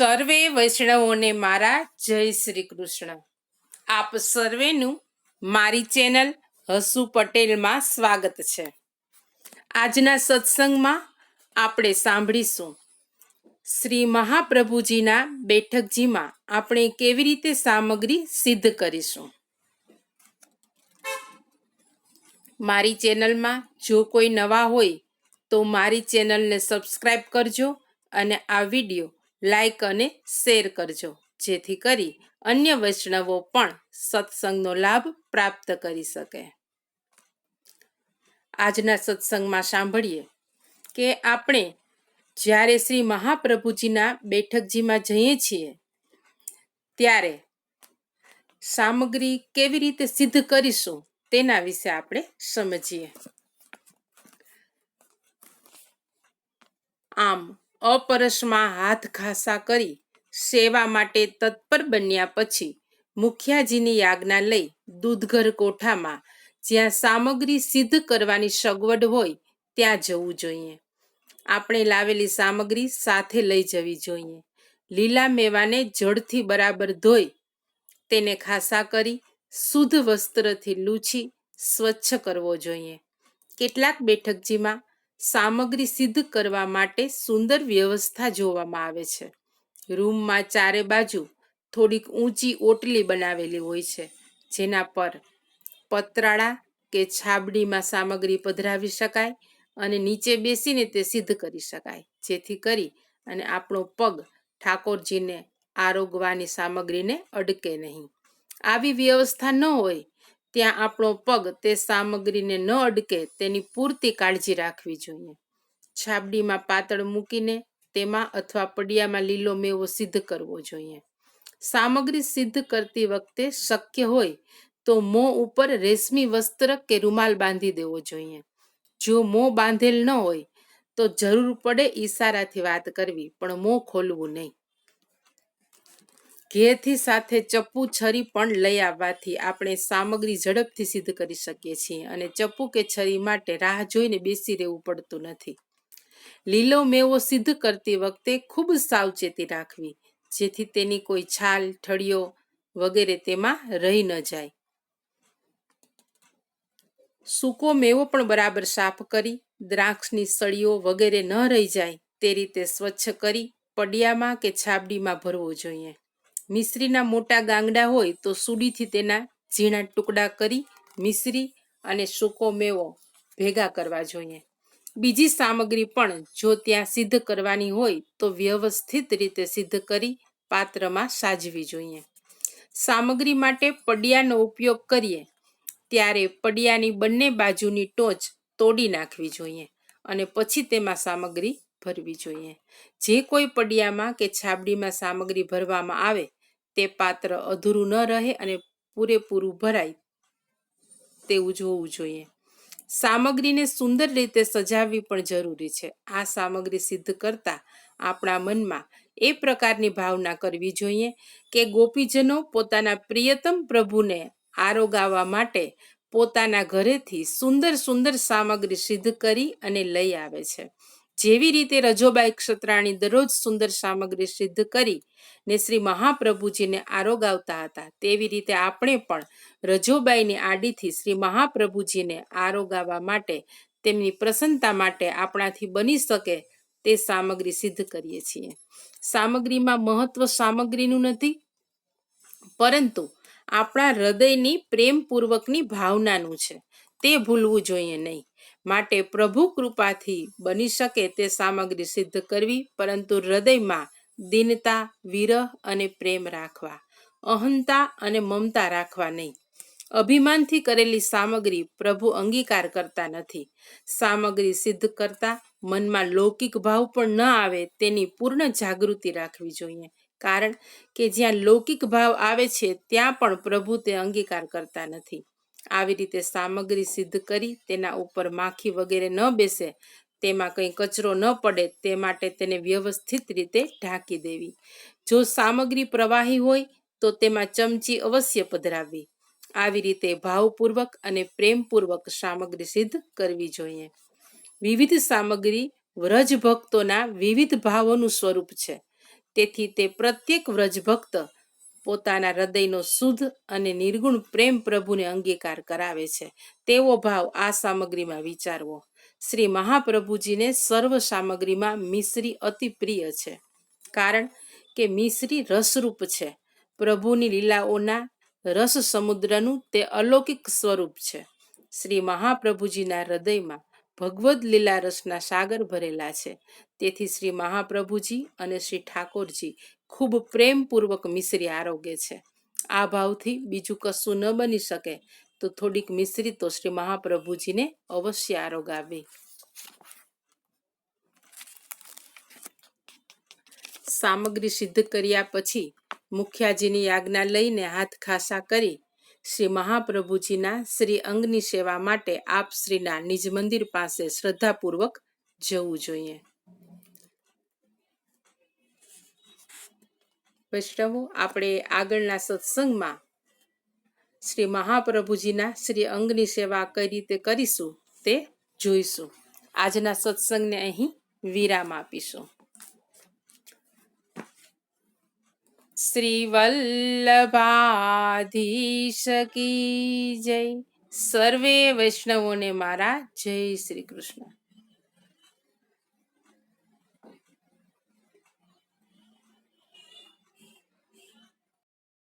સર્વે વૈષ્ણવોને મારા જય શ્રી કૃષ્ણ. આપ સર્વેનું મારી ચેનલ હસુ પટેલમાં સ્વાગત છે. આજના સત્સંગમાં આપણે સાંભળીશું શ્રી મહાપ્રભુજીના બેઠકજીમાં આપણે કેવી રીતે સામગ્રી સિદ્ધ કરીશું. મારી ચેનલમાં જો કોઈ નવા હોય તો મારી ચેનલને સબસ્ક્રાઈબ કરજો અને આ વિડીયો લાઈક અને શેર કરજો, જેથી કરી અન્ય વૈષ્ણવો પણ સત્સંગનો લાભ પ્રાપ્ત કરી શકે. આજના સત્સંગમાં સાંભળીએ કે આપણે જ્યારે શ્રી મહાપ્રભુજીના બેઠકજીમાં જઈએ છીએ ત્યારે સામગ્રી કેવી રીતે સિદ્ધ કરીશું તેના વિશે આપણે સમજીએ. આમ અપરસમાં હાથ ઘાસા કરી સેવા માટે તત્પર બન્યા પછી મુખિયાજીની આજ્ઞા લઈ દૂધઘર કોઠામાં જ્યાં સામગ્રી સિદ્ધ કરવાની સગવડ હોય ત્યાં જવું જોઈએ. આપણે લાવેલી સામગ્રી સાથે લઈ જવી જોઈએ. લીલા મેવાને જળથી બરાબર ધોઈ તેને ખાસા કરી શુદ્ધ વસ્ત્રથી લૂછી સ્વચ્છ કરવો જોઈએ. કેટલાક બેઠકજીમાં સામગ્રી સિદ્ધ કરવા માટે સુંદર વ્યવસ્થા જોવામાં આવે છે. રૂમમાં ચારે બાજુ થોડીક ઊંચી ઓટલી બનાવેલી હોય છે, જેના પર પતરાળા કે છાબડીમાં સામગ્રી પધરાવી શકાય અને નીચે બેસીને તે સિદ્ધ કરી શકાય, જેથી કરી અને આપણો પગ ઠાકોરજીને આરોગવાની સામગ્રીને અડકે નહીં. આવી વ્યવસ્થા ન હોય ત્યાં આપણો પગ તે સામગ્રીને ન અડકે તેની પૂરતી કાળજી રાખવી જોઈએ. છાબડીમાં પાતળ મૂકીને તેમાં અથવા પડિયામાં લીલો મેવો સિદ્ધ કરવો જોઈએ. સામગ્રી સિદ્ધ કરતી વખતે શક્ય હોય તો મોં ઉપર રેશમી વસ્ત્ર કે રૂમાલ બાંધી દેવો જોઈએ. જો મોં બાંધેલ ન હોય તો જરૂર પડે ઈશારાથી વાત કરવી, પણ મોં ખોલવું નહીં. ઘેરથી સાથે ચપ્પુ છરી પણ લઈ આવવાથી આપણે સામગ્રી ઝડપથી સિદ્ધ કરી શકીએ છીએ અને ચપ્પુ કે છરી માટે રાહ જોઈને બેસી રહેવું પડતું નથી. લીલો મેવો સિદ્ધ કરતી વખતે ખૂબ સાવચેતી રાખવી, જેથી તેની કોઈ છાલ, ઠળિયો વગેરે તેમાં રહી ન જાય. સૂકો મેવો પણ બરાબર સાફ કરી દ્રાક્ષની સળીઓ વગેરે ન રહી જાય તે રીતે સ્વચ્છ કરી પડિયામાં કે છાબડીમાં ભરવો જોઈએ. મિશ્રીના મોટા ગાંગડા હોય તો સુડીથી તેના ઝીણા ટુકડા કરી મિશ્રી અને સૂકો મેવો ભેગા કરવા જોઈએ. બીજી સામગ્રી પણ જો ત્યાં સિદ્ધ કરવાની હોય તો વ્યવસ્થિત રીતે સિદ્ધ કરી પાત્રમાં સાજવી જોઈએ. સામગ્રી માટે પડિયાનો ઉપયોગ કરીએ ત્યારે પડિયાની બંને બાજુની ટોચ તોડી નાખવી જોઈએ અને પછી તેમાં સામગ્રી ભરવી જોઈએ. જે કોઈ પડિયામાં કે છાબડીમાં સામગ્રી ભરવામાં આવે તે પાત્ર અધૂરું ન રહે અને પૂરેપૂરું ભરાય તેવું જોવું જોઈએ. સામગ્રીને સુંદર રીતે સજાવવી પણ જરૂરી છે. આ સામગ્રી સિદ્ધ કરતા આપણા મનમાં એ પ્રકારની ભાવના કરવી જોઈએ કે ગોપીજનો પોતાના પ્રિયતમ પ્રભુને આરોગાવવા માટે પોતાના ઘરેથી સુંદર સુંદર સામગ્રી સિદ્ધ કરી અને લઈ આવે છે. જેવી રીતે રજોબાઈ ક્ષત્રાણી દરરોજ સુંદર સામગ્રી સિદ્ધ કરી ને શ્રી મહાપ્રભુજીને આરોગાવતા હતા, તેવી રીતે આપણે પણ રજોબાઈની આડીથી શ્રી મહાપ્રભુજીને આરોગાવવા માટે તેમની પ્રસન્નતા માટે આપણાથી બની શકે તે સામગ્રી સિદ્ધ કરીએ છીએ. સામગ્રીમાં મહત્વ સામગ્રીનું નથી, પરંતુ આપણા હૃદયની પ્રેમપૂર્વકની ભાવનાનું છે. તે ભૂલવું જોઈએ નહીં. માટે પ્રભુ કૃપાથી બની શકે તે સામગ્રી સિદ્ધ કરવી, પરંતુ હૃદયમાં દીનતા, વિરહ અને પ્રેમ રાખવા, અહંતા અને મમતા રાખવા નહીં. અભિમાનથી કરેલી સામગ્રી પ્રભુ અંગીકાર કરતા નથી. સામગ્રી સિદ્ધ કરતા મનમાં લૌકિક ભાવ પણ ન આવે તેની પૂર્ણ જાગૃતિ રાખવી જોઈએ, કારણ કે જ્યાં લૌકિક ભાવ આવે છે ત્યાં પણ પ્રભુ તે અંગીકાર કરતા નથી. આવી રીતે સામગ્રી સિદ્ધ કરી તેના ઉપર માખી વગેરે ન બેસે, તેમાં કંઈ કચરો ન પડે તે માટે તેને વ્યવસ્થિત રીતે ઢાંકી દેવી. જો સામગ્રી પ્રવાહી હોય તો તેમાં ચમચી અવશ્ય પધરાવવી. આવી રીતે ભાવપૂર્વક અને પ્રેમપૂર્વક સામગ્રી સિદ્ધ કરવી જોઈએ. વિવિધ સામગ્રી વ્રજ ભક્તોના વિવિધ ભાવોનું સ્વરૂપ છે. તેથી તે પ્રત્યેક વ્રજભક્ત પોતાના હૃદયનો શુદ્ધ અને નિર્ગુણ પ્રેમ પ્રભુને અંગીકાર કરાવે છે તેવો ભાવ આ સામગ્રીમાં વિચારવો. શ્રી મહાપ્રભુજીને સર્વ સામગ્રીમાં મિશ્રી અતિ પ્રિય છે, કારણ કે મિશ્રી રસરૂપ છે. પ્રભુની લીલાઓના રસ સમુદ્રનું તે અલૌકિક સ્વરૂપ છે. શ્રી મહાપ્રભુજીના હૃદયમાં ભગવદ લીલા રસના સાગર ભરેલા છે. તેથી શ્રી મહાપ્રભુજી અને શ્રી ઠાકોરજી ખૂબ પ્રેમપૂર્વક મિશ્રી આરોગે છે. આ ભાવથી બીજું કશું ન બની શકે તો થોડીક મિશ્રી તો શ્રી મહાપ્રભુજીને અવશ્ય આરોગાવી. સામગ્રી સિદ્ધ કર્યા પછી મુખ્યાજીની આજ્ઞા લઈને હાથ ખાસા કરી શ્રી મહાપ્રભુજીના શ્રી અંગની સેવા માટે આપ શ્રીના નિજ મંદિર પાસે શ્રદ્ધાપૂર્વક જવું જોઈએ. વૈષ્ણવો, આપણે આગળના સત્સંગમાં શ્રી મહાપ્રભુજીના શ્રી અંગની સેવા કઈ રીતે કરીશું તે જોઈશું. આજના સત્સંગને અહીં વિરામ આપીશું. શ્રી વલ્લભાધીશ કી જય. સર્વે વૈષ્ણવોને મારા જય શ્રી કૃષ્ણ.